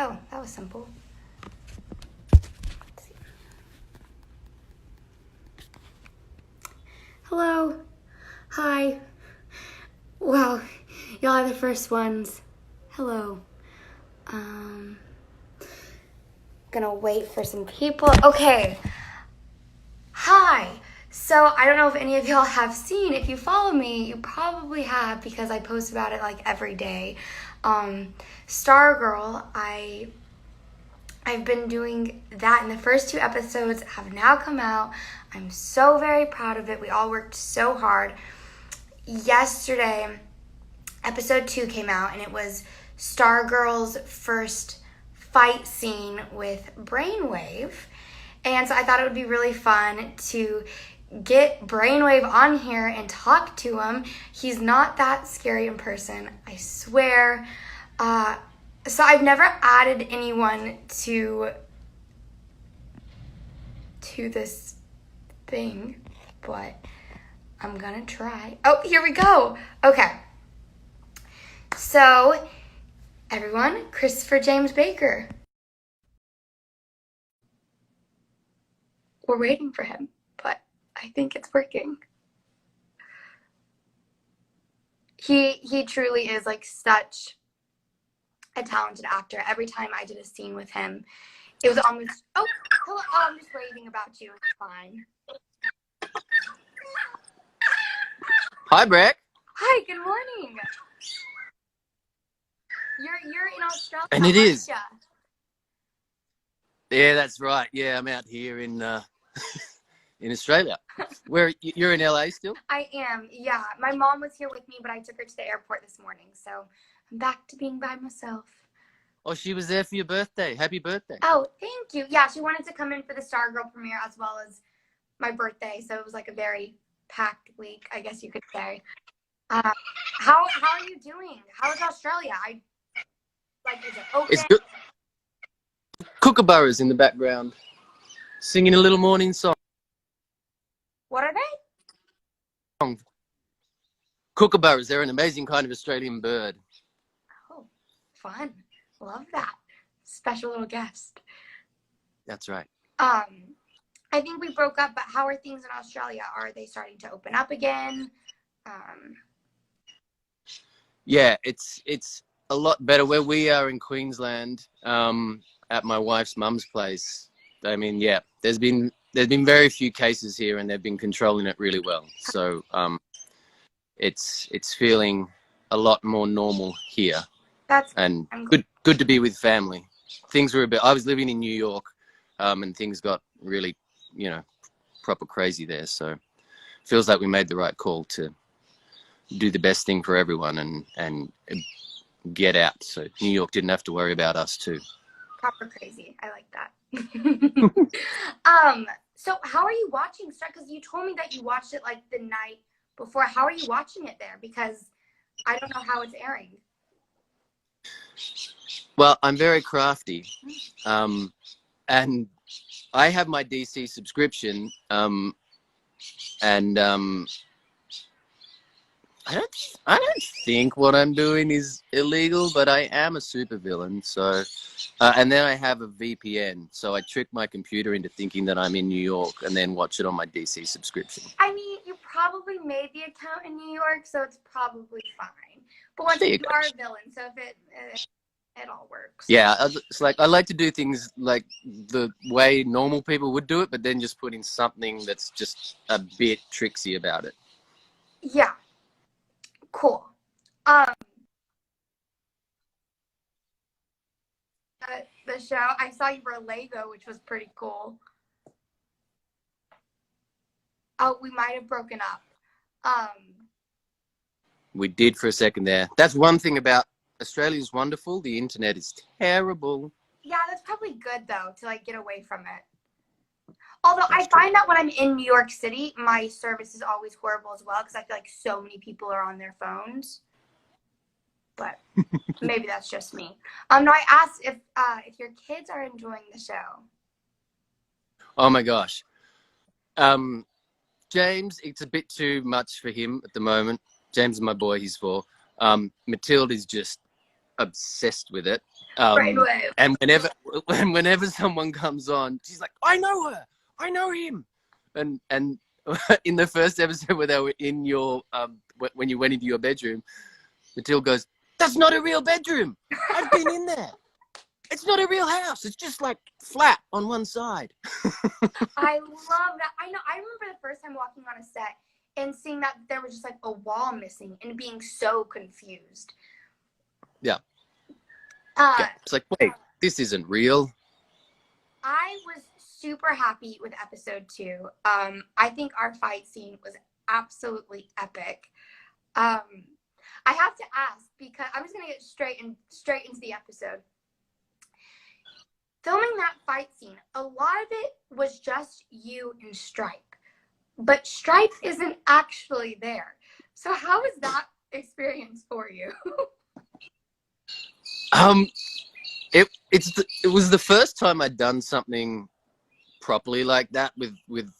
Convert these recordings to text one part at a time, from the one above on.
Oh, that was simple. Let's see. Hello. Hi. Wow, y'all are the first ones. Hello. Gonna wait for some people. Okay. Hi. So I don't know if any of y'all have seen. If you follow me, you probably have because I post about it like every day. Stargirl, I've been doing that, and the first 2 episodes have now come out. I'm so very proud of it. We all worked so hard. Yesterday, episode 2 came out, and it was Stargirl's first fight scene with Brainwave. And so I thought it would be really fun to get Brainwave on here and talk to him. He's not that scary in person, I swear. So I've never added anyone to this thing, but I'm gonna try. Oh, here we go. Okay. So, everyone, Christopher James Baker. We're waiting for him, but I think it's working. He truly is like such a talented actor. Every time I did a scene with him, it was almost, oh, hello, I'm just raving about you. It's fine. Hi, Brec. Hi, good morning. You're in Australia. And it is. Ya? Yeah, that's right. Yeah, I'm out here in in Australia. Where you're in LA still? I am. Yeah, my mom was here with me, but I took her to the airport this morning, so I'm back to being by myself. Oh, she was there for your birthday. Happy birthday. Oh, thank you. Yeah, she wanted to come in for the Stargirl premiere as well as my birthday, so it was like a very packed week, I guess you could say. How are you doing? How is Australia? Is it open? It's good. Kookaburras in the background, singing a little morning song. What are they? Kookaburras, they're an amazing kind of Australian bird. Oh, fun. Love that. Special little guest. That's right. I think we broke up, but how are things in Australia? Are they starting to open up again? Yeah, it's a lot better where we are in Queensland. At my wife's mum's place. I mean, yeah, there's been very few cases here, and they've been controlling it really well. So it's feeling a lot more normal here. And good to be with family. Things were a bit. I was living in New York, and things got really, proper crazy there. So it feels like we made the right call to do the best thing for everyone and get out. So New York didn't have to worry about us too. Proper crazy. I like that. So how are you watching Star? Because you told me that you watched it like the night before. How are you watching it there? Because I don't know how it's airing. Well, I'm very crafty, and I have my DC subscription, and I don't think what I'm doing is illegal, but I am a supervillain. So, and then I have a VPN, so I trick my computer into thinking that I'm in New York, and then watch it on my DC subscription. I mean, you probably made the account in New York, so it's probably fine. But once you are a villain, so if it all works. Yeah, it's like I like to do things like the way normal people would do it, but then just put in something that's just a bit tricksy about it. Yeah. Cool. The show, I saw you were Lego, which was pretty cool. Oh, we might have broken up. We did for a second there. That's one thing about Australia's wonderful. The internet is terrible. Yeah, that's probably good though, to like get away from it. Although I find that when I'm in New York City, my service is always horrible as well because I feel like so many people are on their phones. But maybe that's just me. No, I asked if your kids are enjoying the show. Oh my gosh. James, it's a bit too much for him at the moment. James is my boy, he's 4. Matilda's just obsessed with it. Brainwave. And whenever someone comes on, she's like, I know her, I know him. And in the first episode where they were in your when you went into your bedroom, Matilda goes, that's not a real bedroom. I've been in there. It's not a real house. It's just like flat on one side. I love that. I know. I remember the first time walking on a set and seeing that there was just like a wall missing and being so confused. Yeah. It's like, wait, this isn't real. I was super happy with episode 2. I think our fight scene was absolutely epic. I have to ask, because I'm just gonna get straight into the episode. Filming that fight scene, a lot of it was just you and Stripe, but Stripe isn't actually there. So how was that experience for you? It was the first time I'd done something properly like that with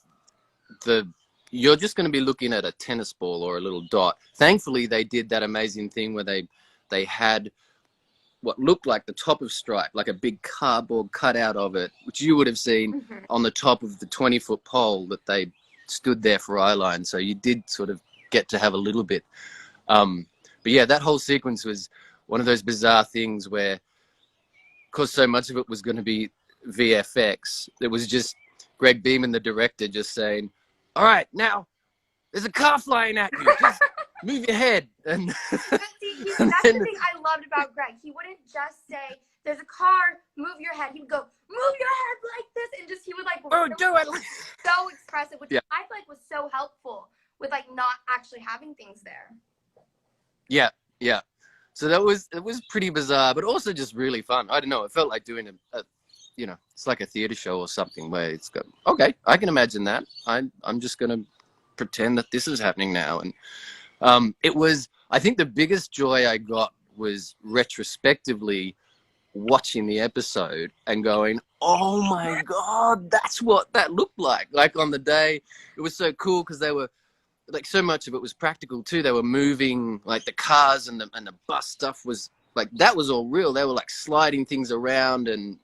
you're just going to be looking at a tennis ball or a little dot. Thankfully, they did that amazing thing where they had what looked like the top of Stripe, like a big cardboard cutout of it, which you would have seen on the top of the 20-foot pole that they stood there for eyeline. So you did sort of get to have a little bit. But yeah, that whole sequence was one of those bizarre things where, because so much of it was going to be VFX, it was just Greg Beeman, the director, just saying, all right, now there's a car flying at you. Just move your head. And but see, that's the thing I loved about Greg. He wouldn't just say, there's a car, move your head. He would go, move your head like this. And just, he would like, do it. So expressive, which I feel like was so helpful with like not actually having things there. Yeah. So it was pretty bizarre, but also just really fun. I don't know. It felt like doing a it's like a theater show or something where it's got, okay, I can imagine that. I'm just going to pretend that this is happening now. And it was, I think the biggest joy I got was retrospectively watching the episode and going, oh my God, that's what that looked like. Like on the day, it was so cool because they were, like, so much of it was practical too. They were moving, like the cars and the bus stuff was like, that was all real. They were like sliding things around and,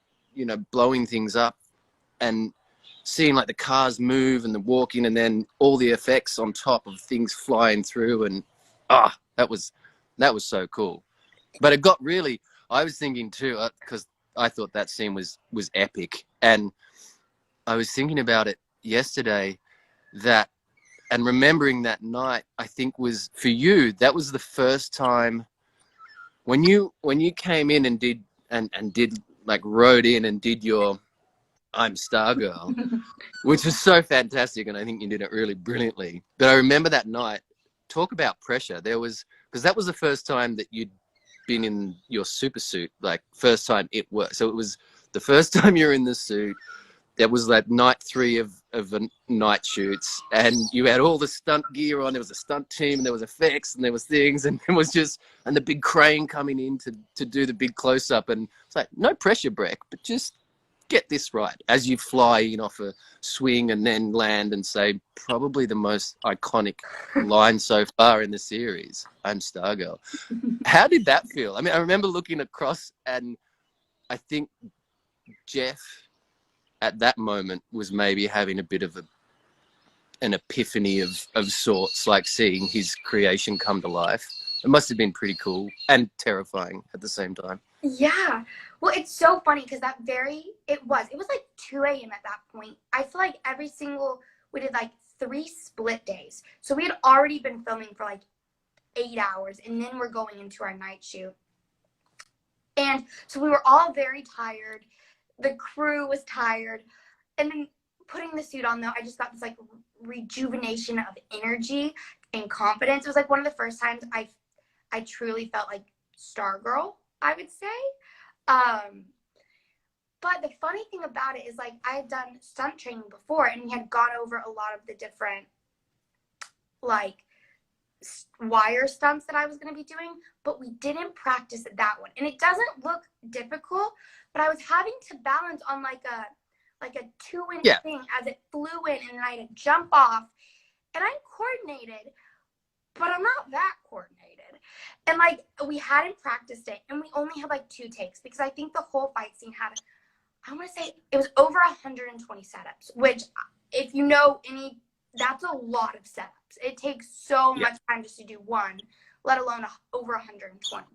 blowing things up and seeing like the cars move and the walking and then all the effects on top of things flying through. And that was so cool. But it got really, I was thinking too, because I thought that scene was epic. And I was thinking about it yesterday, that, and remembering that night, I think was, for you, that was the first time when you came in and did like rode in and did your I'm Stargirl, which was so fantastic, and I think you did it really brilliantly. But I remember that night, talk about pressure. There was, because that was the first time that you'd been in your super suit, like first time it worked. So it was the first time you're in the suit. That was like night 3 of the night shoots, and you had all the stunt gear on. There was a stunt team, and there was effects, and there was things, and it was just, and the big crane coming in to do the big close up, and it's like, no pressure, Brec, but just get this right as you fly in off a swing and then land and say probably the most iconic line so far in the series, I'm Stargirl. How did that feel? I mean, I remember looking across, and I think Jeff at that moment was maybe having a bit of an epiphany of sorts, like seeing his creation come to life. It must have been pretty cool and terrifying at the same time. Yeah. Well, it's so funny because it was like 2 a.m. at that point. I feel like we did like 3 split days. So we had already been filming for like 8 hours, and then we're going into our night shoot. And so we were all very tired. The crew was tired. And then putting the suit on, though, I just got this like rejuvenation of energy and confidence. It was like one of the first times I truly felt like Stargirl, I would say. But the funny thing about it is, like, I had done stunt training before, and we had gone over a lot of the different like wire stunts that I was going to be doing, but we didn't practice that one. And it doesn't look difficult, but I was having to balance on like a 2-inch thing as it flew in, and then I had to jump off. And I'm coordinated, but I'm not that coordinated. And like we hadn't practiced it, and we only had like 2 takes because I think the whole fight scene had, I want to say it was over 120 setups, which if you know any, that's a lot of setups. It takes so much time just to do one, let alone over 120.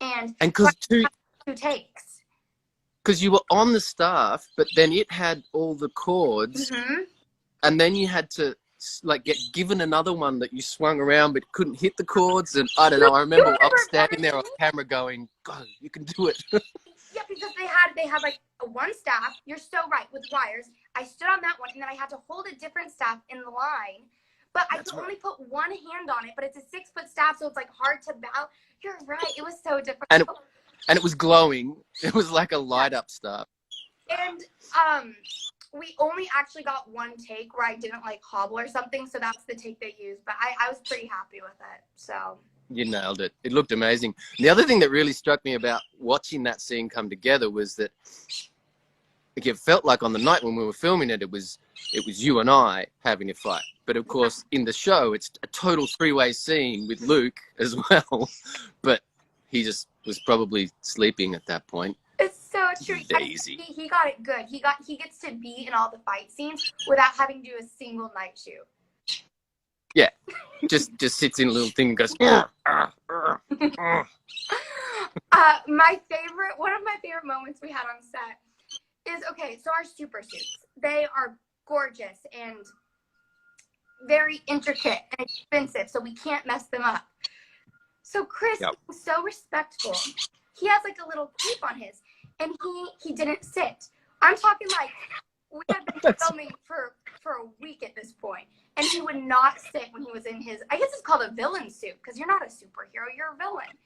And because 2 takes. Because you were on the staff, but then it had all the chords, and then you had to like get given another one that you swung around but couldn't hit the chords. And I don't know. I remember I was standing there on camera going, "God, you can do it." Yeah, because they had like one staff. You're so right, with wires. I stood on that one, and then I had to hold a different staff in the line. But I could only put one hand on it. But it's a 6-foot staff, so it's like hard to balance. You're right. It was so difficult. And it was glowing. It was like a light up stuff. And we only actually got 1 take where I didn't like hobble or something. So that's the take they used. But I was pretty happy with it. So you nailed it. It looked amazing. The other thing that really struck me about watching that scene come together was that it felt like on the night when we were filming it, it was you and I having a fight. But of course, in the show, it's a total 3-way scene with Luke as well. But he just was probably sleeping at that point. It's so true. Daisy. He got it good. He gets to be in all the fight scenes without having to do a single night shoot. Yeah, just sits in a little thing and goes. One of my favorite moments we had on set is, okay, so our super suits, they are gorgeous and very intricate and expensive, so we can't mess them up. So Chris was so respectful. He has like a little cape on his, and he didn't sit. I'm talking like we had been filming for a week at this point, and he would not sit when he was in his, I guess it's called a villain suit, because you're not a superhero, you're a villain.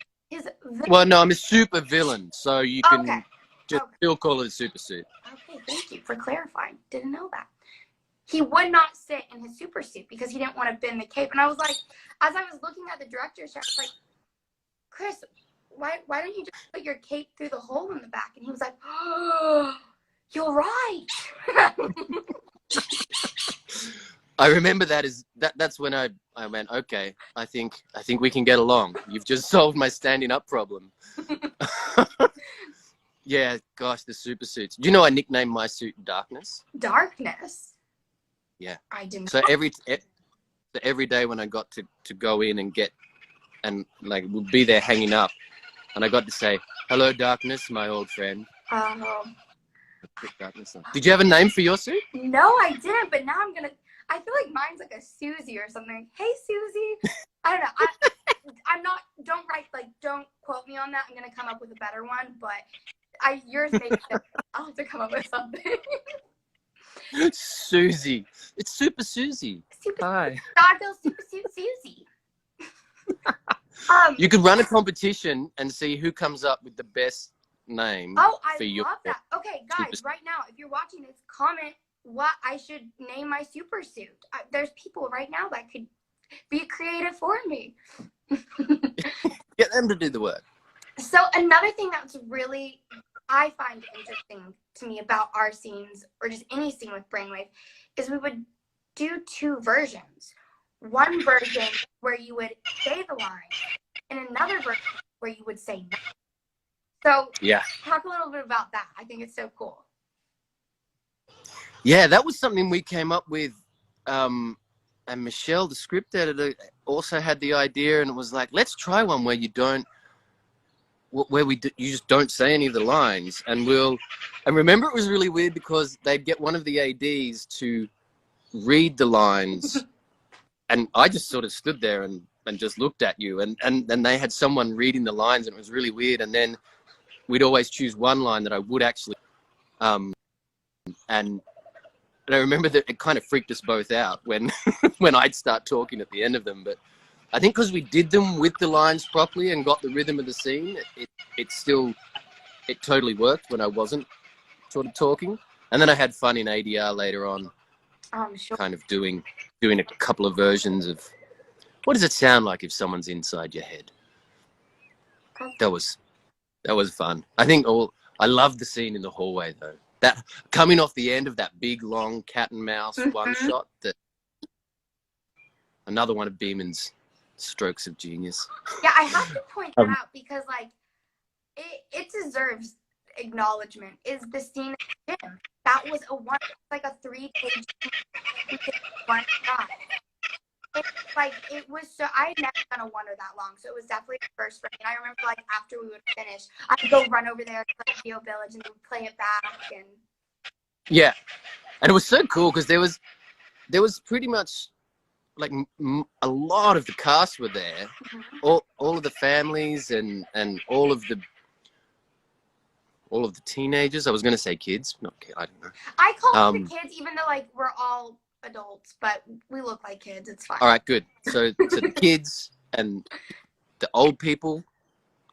Well, no, I'm a super villain, so you can still call it a super suit. Okay, thank you for clarifying. Didn't know that. He would not sit in his super suit because he didn't want to bend the cape. And I was like, as I was looking at the director's chair, I was like, Chris, why don't you just put your cape through the hole in the back? And he was like, oh, you're right. I remember that's when I went, okay, I think we can get along. You've just solved my standing up problem. Yeah, gosh, the super suits. Do you know I nicknamed my suit Darkness? Darkness? Yeah. I didn't. So every day when I got to go in and get, and like we'd be there hanging up, and I got to say, hello, Darkness, my old friend. Oh. Did you have a name for your suit? No, I didn't, but now I feel like mine's like a Susie or something. Hey, Susie. I don't know. I'm not, don't quote me on that. I'm going to come up with a better one, but yours makes sense. I'll have to come up with something. Susie. It's Super Susie. Hi. Stargirl Super Susie. You could run a competition and see who comes up with the best name. Oh, I love that. Okay, guys, right now, if you're watching this, comment what I should name my super suit. There's people right now that could be creative for me. Get them to do the work. So another thing that's really, I find interesting to me about our scenes, or just any scene with Brainwave, is we would do 2 versions. One version where you would say the line, and another version where you would say no. So yeah, talk a little bit about that. I think it's so cool. Yeah, that was something we came up with. And Michelle, the script editor, also had the idea, and it was like, let's try one where you just don't say any of the lines. And remember, it was really weird because they'd get one of the ADs to read the lines, and I just sort of stood there and just looked at you, and then they had someone reading the lines, and it was really weird. And then we'd always choose one line that I would actually, and I remember that it kind of freaked us both out when when I'd start talking at the end of them. But I think because we did them with the lines properly and got the rhythm of the scene, it totally worked when I wasn't sort of talking. And then I had fun in ADR later on, sure. kind of doing a couple of versions of what does it sound like if someone's inside your head. That was fun. I think I loved the scene in the hallway though. That coming off the end of that big long cat and mouse one shot, that another one of Beeman's strokes of genius. Yeah, I have to point that out because, like, it deserves acknowledgement. Is the scene in the gym. That was like a 3-page one shot. It was so, I had never done a wonder that long, so it was definitely the first for me. And I remember, like, after we would finish, I'd go run over there to like Video Village and play it back. And yeah, and it was so cool because there was pretty much like a lot of the cast were there, all of the families and all of the teenagers. I was going to say kids, not I don't know. I call it the kids, even though like we're all adults, but we look like kids. It's fine. All right, good. So the kids and the old people,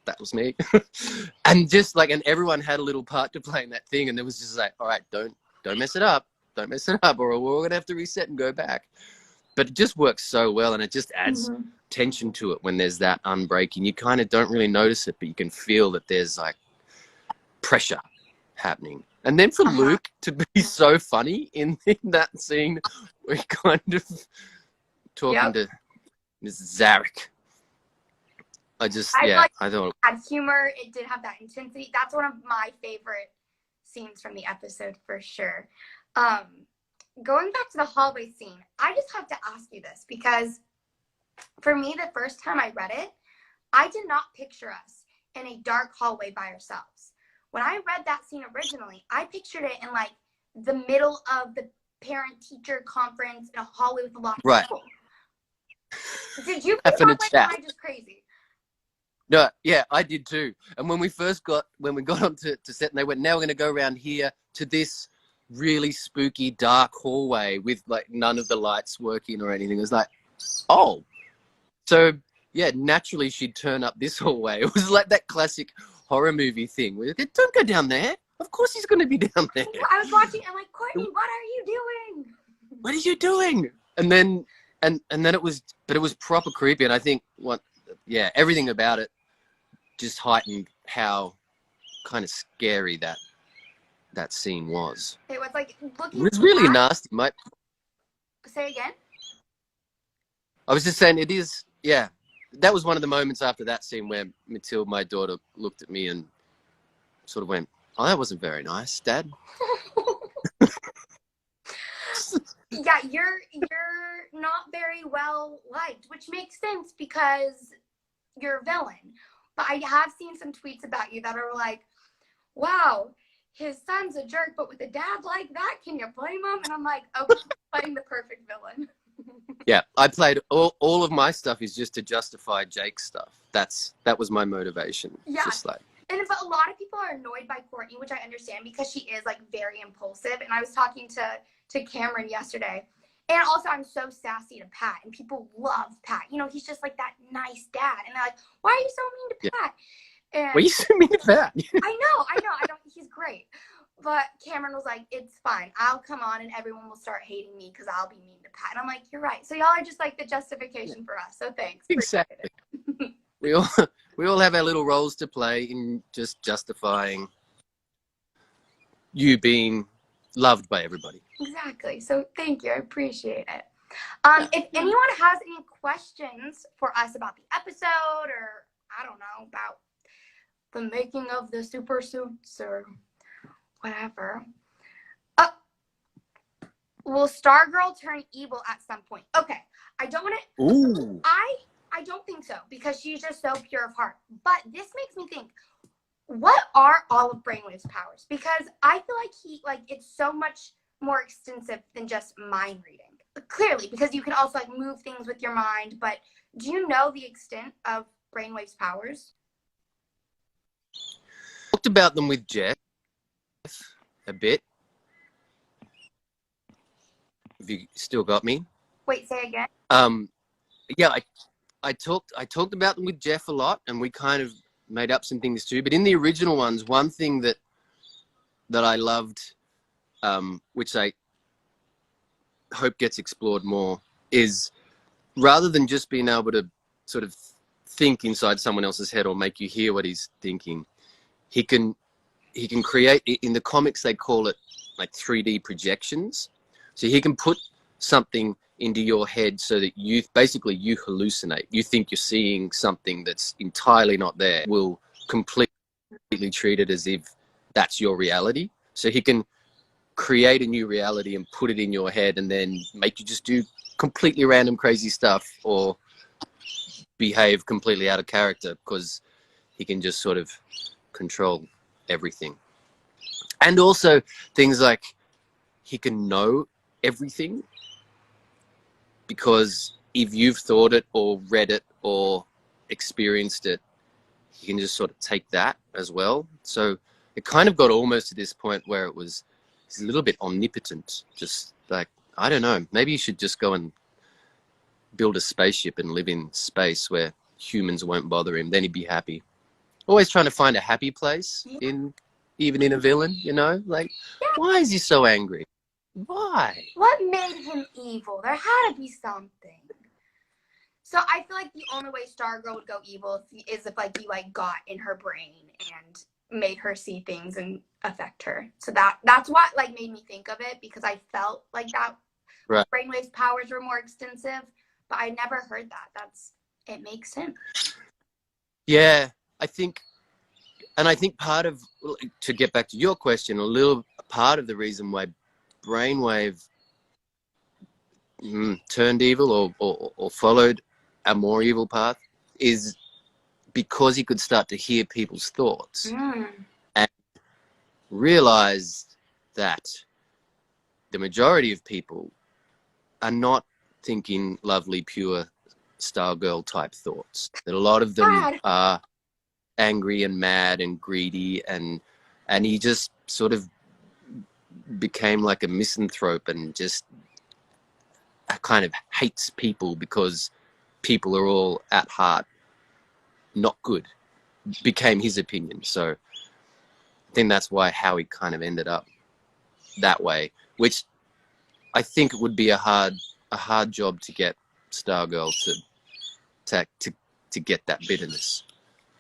that was me, and just like, and everyone had a little part to play in that thing, and it was just like, all right, don't mess it up, or we're gonna have to reset and go back. But it just works so well, and it just adds tension to it when there's that unbreaking. You kind of don't really notice it, but you can feel that there's like pressure happening. And then for Luke to be so funny in that scene, we're kind of talking to Mrs. Zarek. I thought it had humor. It did have that intensity. That's one of my favorite scenes from the episode for sure. Going back to the hallway scene, I just have to ask you this because for me, the first time I read it, I did not picture us in a dark hallway by ourselves. When I read that scene originally, I pictured it in like the middle of the parent-teacher conference in a hallway with a lot of people. Did you think like am I just crazy? No, yeah, I did too. And when we got onto set and they went, now we're going to go around here to this really spooky dark hallway with like none of the lights working or anything. It was like, oh, so yeah, naturally she'd turn up this hallway. It was like that classic horror movie thing where don't go down there. Of course he's going to be down there. I was watching. I'm like, Courtney, what are you doing? What are you doing? And then it was proper creepy. And I think everything about it just heightened how kind of scary that scene was. It was like looking. It was really nasty, mate. Say again? I was just saying it is. Yeah, that was one of the moments after that scene where Matilda, my daughter, looked at me and sort of went, "Oh, that wasn't very nice, Dad." Yeah, you're not very well liked, which makes sense because you're a villain. But I have seen some tweets about you that are like, "Wow, his son's a jerk, but with a dad like that, can you blame him?" And I'm like, "Oh, playing the perfect villain." Yeah, I played all of my stuff is just to justify Jake's stuff. That was my motivation. Yeah. Just like, but a lot of people are annoyed by Courtney, which I understand because she is like very impulsive. And I was talking to Cameron yesterday. And also I'm so sassy to Pat and people love Pat. You know, he's just like that nice dad. And they're like, "Why are you so mean to Pat?" And why are you so mean to Pat? I know. He's great. But Cameron was like, "It's fine. I'll come on and everyone will start hating me because I'll be mean to Pat." And I'm like, "You're right." So y'all are just like the justification for us. So thanks. Exactly. we all have our little roles to play in just justifying you being loved by everybody. Exactly. So thank you. I appreciate it. If anyone has any questions for us about the episode or I don't know about the making of the super suits or whatever. Will Stargirl turn evil at some point? Okay. I don't want to. Ooh. I don't think so because she's just so pure of heart. But this makes me think, what are all of Brainwave's powers? Because I feel like it's so much more extensive than just mind reading. Clearly, because you can also like move things with your mind. But do you know the extent of Brainwave's powers? Talked about them with Jeff a bit. Have you still got me? Wait, say again. Yeah, I talked about them with Jeff a lot, and we kind of made up some things too. But in the original ones, one thing that I loved, which I hope gets explored more, is rather than just being able to sort of think inside someone else's head or make you hear what he's thinking, he can create. In the comics, they call it like 3D projections. So he can put something into your head so that you hallucinate. You think you're seeing something that's entirely not there. Will completely treat it as if that's your reality. So he can create a new reality and put it in your head and then make you just do completely random crazy stuff or behave completely out of character, because he can just sort of control everything. And also things like he can know everything, because if you've thought it or read it or experienced it, he can just sort of take that as well. So it kind of got almost to this point where he's a little bit omnipotent. Just like, I don't know, maybe you should just go and build a spaceship and live in space where humans won't bother him. Then he'd be happy. Always trying to find a happy place even in a villain, you know? Like, why is he so angry? Why? What made him evil? There had to be something. So I feel like the only way Stargirl would go evil is if like you like got in her brain and made her see things and affect her. So that's what like made me think of it, because I felt like that Brainwaves powers were more extensive, but I never heard that. It makes sense. Yeah, I think part of, to get back to your question, a part of the reason why Brainwave turned evil or followed a more evil path is because he could start to hear people's thoughts and realize that the majority of people are not thinking lovely, pure Stargirl type thoughts. That a lot of them are angry and mad and greedy, and he just sort of became like a misanthrope and just kind of hates people because people are all at heart not good, became his opinion. So I think that's why Howie kind of ended up that way, which I think it would be a hard job to get Stargirl to get that bitterness,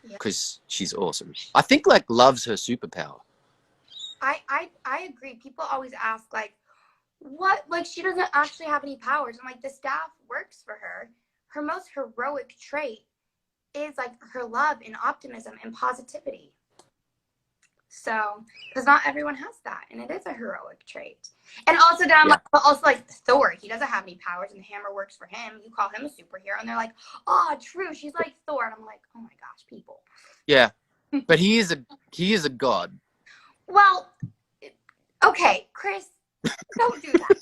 because she's awesome. I think like love's her superpower. I agree. People always ask like, what, like she doesn't actually have any powers. I'm like, the staff works for her. Her most heroic trait is like her love and optimism and positivity. So, because not everyone has that, and it is a heroic trait. And also, but also like Thor, he doesn't have any powers, and the hammer works for him. You call him a superhero, and they're like, "Oh, true, she's like Thor," and I'm like, "Oh my gosh, people." Yeah, but he is a god. Well, okay, Chris, don't do that.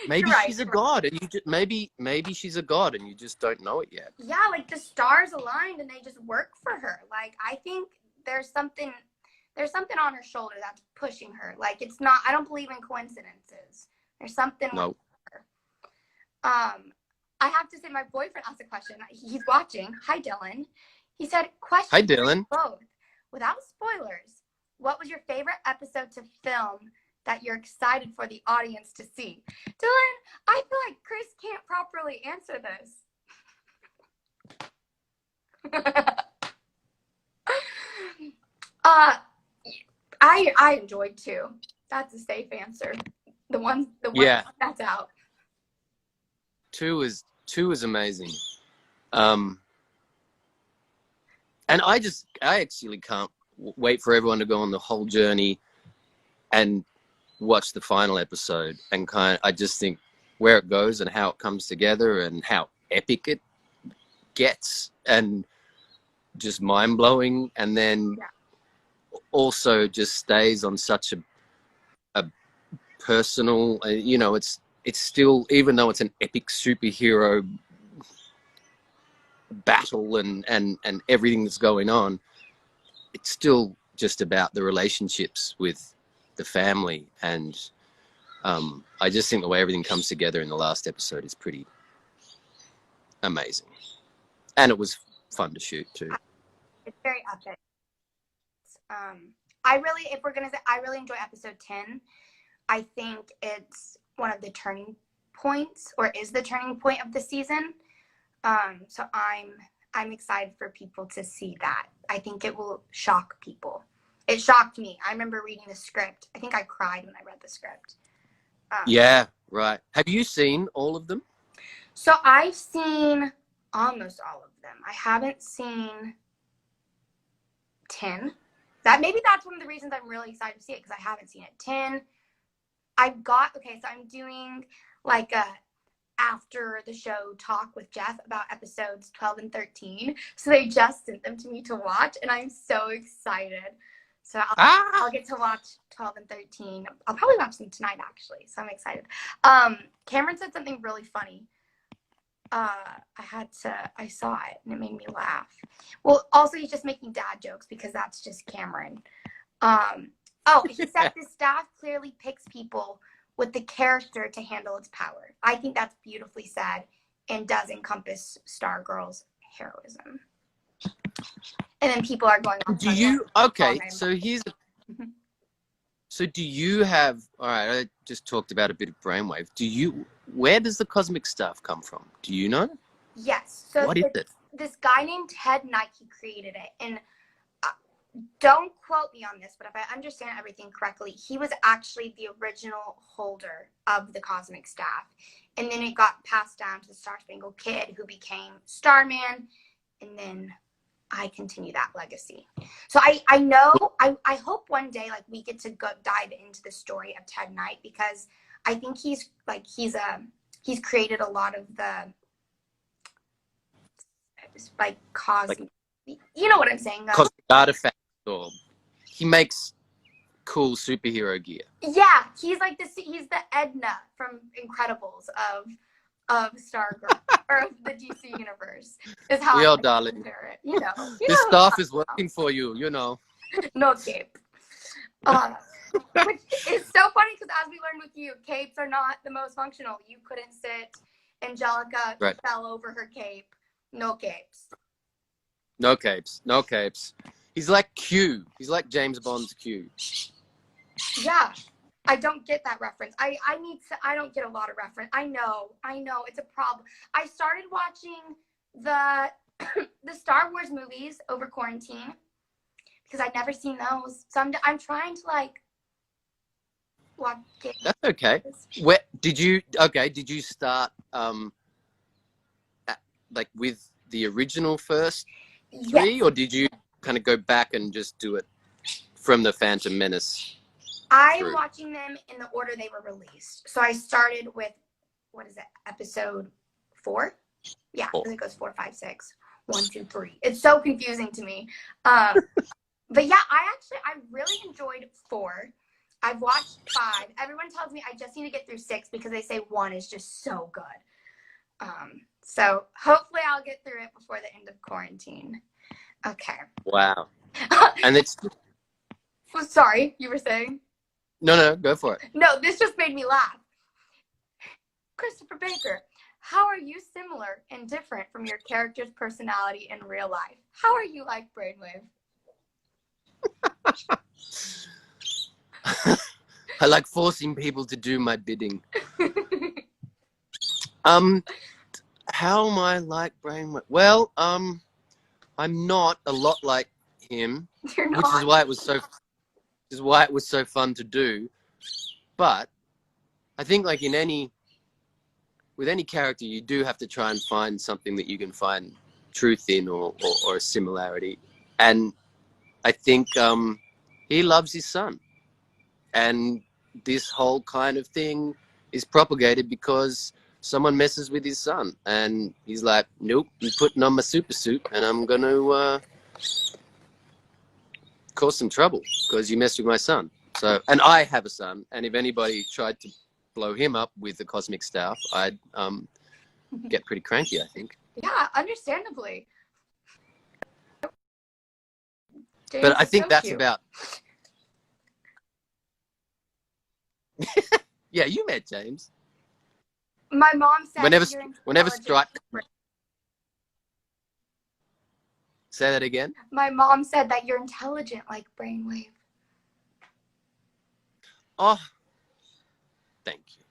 Maybe she's a god, and maybe she's a god, and you just don't know it yet. Yeah, like the stars aligned, and they just work for her. Like I think there's something on her shoulder that's pushing her. Like it's not. I don't believe in coincidences. There's something. No. With her. I have to say, my boyfriend asked a question. He's watching. Hi, Dylan. He said, "Question." Hi, Dylan. Both, without spoilers. What was your favorite episode to film that you're excited for the audience to see? Dylan, I feel like Chris can't properly answer this. I enjoyed 2. That's a safe answer. The one that's out. 2 is amazing. And I actually can't wait for everyone to go on the whole journey and watch the final episode, and I just think where it goes and how it comes together and how epic it gets and just mind-blowing, and then also just stays on such a personal, you know, it's still, even though it's an epic superhero battle and everything that's going on, it's still just about the relationships with the family. And I just think the way everything comes together in the last episode is pretty amazing, and it was fun to shoot too. It's very epic. I really enjoy episode 10. I think it's one of the turning points, or is the turning point of the season. So I'm excited for people to see that. I think it will shock people. It shocked me. I remember reading the script. I think I cried when I read the script. Yeah, right. Have you seen all of them? So I've seen almost all of them. I haven't seen 10. Maybe that's one of the reasons I'm really excited to see it, because I haven't seen it. 10. Okay, so I'm doing like a after the show talk with Jeff about episodes 12 and 13. So they just sent them to me to watch, and I'm so excited. So I'll get to watch 12 and 13. I'll probably watch them tonight, actually. So I'm excited. Cameron said something really funny. I saw it and it made me laugh. Well, also he's just making dad jokes because that's just Cameron. He said the staff clearly picks people with the character to handle its power. I think that's beautifully said and does encompass Stargirl's heroism. And then people are going on. So do you have, all right, I just talked about a bit of Brainwave. Where does the cosmic stuff come from? Do you know? Yes. So what is it? This guy named Ted Knight, he created it. And don't quote me on this, but if I understand everything correctly, he was actually the original holder of the cosmic staff. And then it got passed down to the Star Spangled Kid, who became Starman. And then I continue that legacy. So I know, I hope one day, like, we get to dive into the story of Ted Knight, because I think he's created a lot of the, like, cosmic, you know what I'm saying? Cosmic artifacts, or he makes cool superhero gear. Yeah, he's like he's the Edna from Incredibles of Stargirl, or of the DC universe, is how I darling. compare it. You know this stuff is working for you, you know. No cape. Which is so funny, because as we learned with you, capes are not the most functional. You couldn't sit. Angelica fell over her cape. No capes. No capes. No capes. He's like Q. He's like James Bond's Q. Yeah. I don't get that reference. I don't get a lot of reference. I know. It's a problem. I started watching the Star Wars movies over quarantine because I'd never seen those. So I'm trying to, like, watch it. That's okay. Did you start like with the original first 3, or did you kind of go back and just do it from the Phantom Menace? I'm watching them in the order they were released. So I started with, what is it, episode 4? Yeah, because it goes 4, 5, 6, 1, 2, 3. It's so confusing to me. But yeah, I really enjoyed 4. I've watched 5. Everyone tells me I just need to get through 6 because they say 1 is just so good. So hopefully I'll get through it before the end of quarantine. Okay. Wow. And it's... Sorry, you were saying? No, go for it. No, this just made me laugh. Christopher Baker, how are you similar and different from your character's personality in real life? How are you like Brainwave? I like forcing people to do my bidding. How am I like Brainwave? Well, I'm not a lot like him, which is why it was so fun to do. But I think, like, with any character, you do have to try and find something that you can find truth in, or a similarity. And I think he loves his son, and this whole kind of thing is propagated because someone messes with his son, and he's like, nope, I'm putting on my super suit and I'm gonna cause some trouble because you messed with my son. So, and I have a son, and if anybody tried to blow him up with the cosmic staff, I'd get pretty cranky, I think. Yeah, understandably. James, but I think so that's cute. about... Yeah, you met James. My mom said whenever Strike... Say that again? My mom said that you're intelligent like Brainwave. Oh, thank you.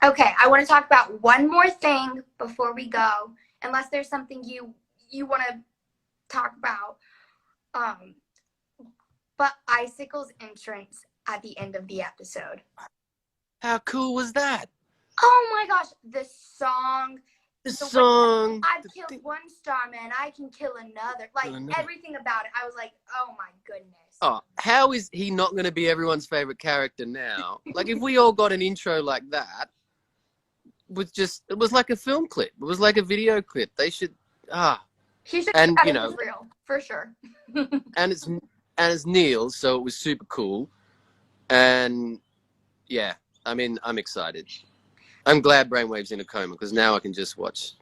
Okay, I want to talk about one more thing before we go, unless there's something you want to talk about. but Icicle's entrance at the end of the episode. How cool was that? Oh my gosh, the song. The song. I've killed one Starman, I can kill another. Like, everything about it. I was like, oh my goodness. Oh, how is he not going to be everyone's favorite character now? Like, if we all got an intro like that, it was like a film clip. It was like a video clip. They should, He should and be real, for sure. and it's Neil, so it was super cool. And yeah, I mean, I'm excited. I'm glad Brainwave's in a coma, because now I can just watch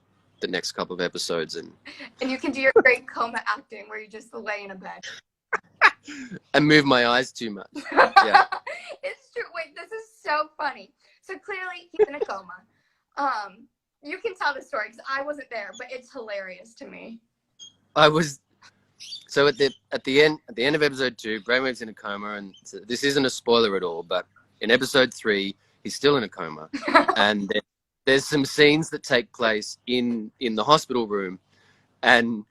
the next couple of episodes and you can do your great coma acting where you just lay in a bed and move my eyes too much. Yeah. It's true. Wait, this is so funny. So clearly he's in a coma. You can tell the story because I wasn't there, but it's hilarious to me. I was so at the end of episode 2, Brainwave's in a coma, and so this isn't a spoiler at all, but in episode 3, he's still in a coma, and there's some scenes that take place in the hospital room, and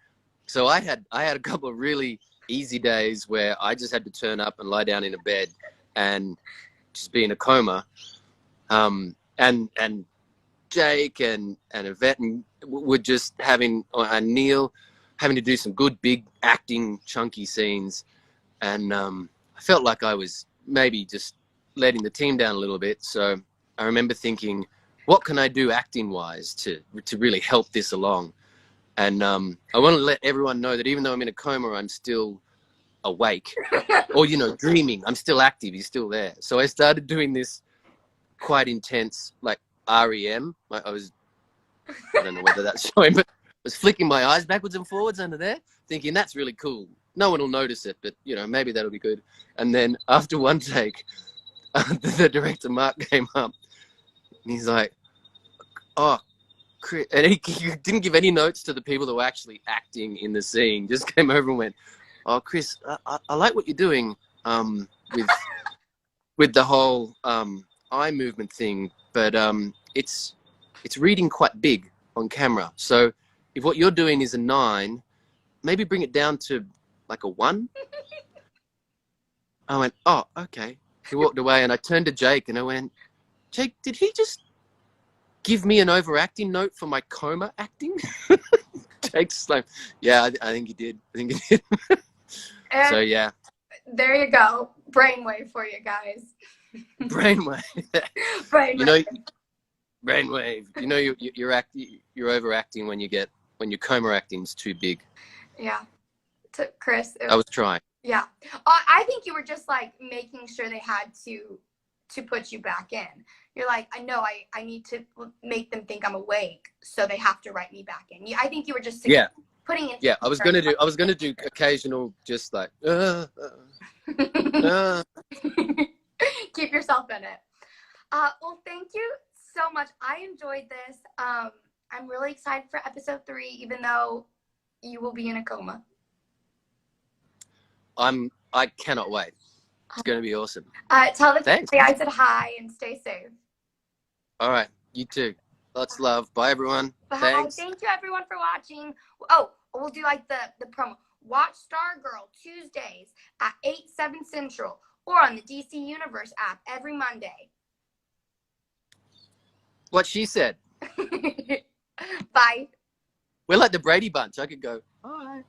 so I had a couple of really easy days where I just had to turn up and lie down in a bed and just be in a coma, and Jake and Yvette were just having, and Neil having to do some good big acting chunky scenes, and I felt like I was maybe just letting the team down a little bit. So I remember thinking, what can I do acting wise to really help this along? And I want to let everyone know that even though I'm in a coma, I'm still awake, or dreaming. I'm still active. He's still there. So I started doing this quite intense, like REM. I don't know whether that's showing, but I was flicking my eyes backwards and forwards under there, thinking that's really cool. No one will notice it, but maybe that'll be good. And then after one take, the director Mark came up and he's like, "Oh, Chris," and he didn't give any notes to the people that were actually acting in the scene. Just came over and went, "Oh, Chris, I like what you're doing with the whole eye movement thing, but it's reading quite big on camera. So if what you're doing is a 9, maybe bring it down to like a 1." I went, "Oh, okay." He walked away, and I turned to Jake and I went, "Jake, did he just give me an overacting note for my coma acting?" Jake's like, "Yeah, I think he did. I think he did." So yeah. There you go. Brainwave for you guys. Brainwave. Brainwave. Brainwave. You're overacting when your coma acting's too big. Yeah. To Chris. I was trying. Yeah. I think you were just like making sure they had to put you back in. You're like, I know I need to make them think I'm awake, so they have to write me back in. I think you were just putting in. Yeah, I was gonna do occasional, just like keep yourself in it. Well, thank you so much. I enjoyed this. I'm really excited for episode 3, even though you will be in a coma. I cannot wait. It's going to be awesome. Tell the family I said hi and stay safe. All right. You too. Lots of love. Bye, everyone. Bye. Thanks. Thank you, everyone, for watching. Oh, we'll do like the promo. Watch Stargirl Tuesdays at 8/7 Central or on the DC Universe app every Monday. What she said. Bye. We're like the Brady Bunch. I could go, bye.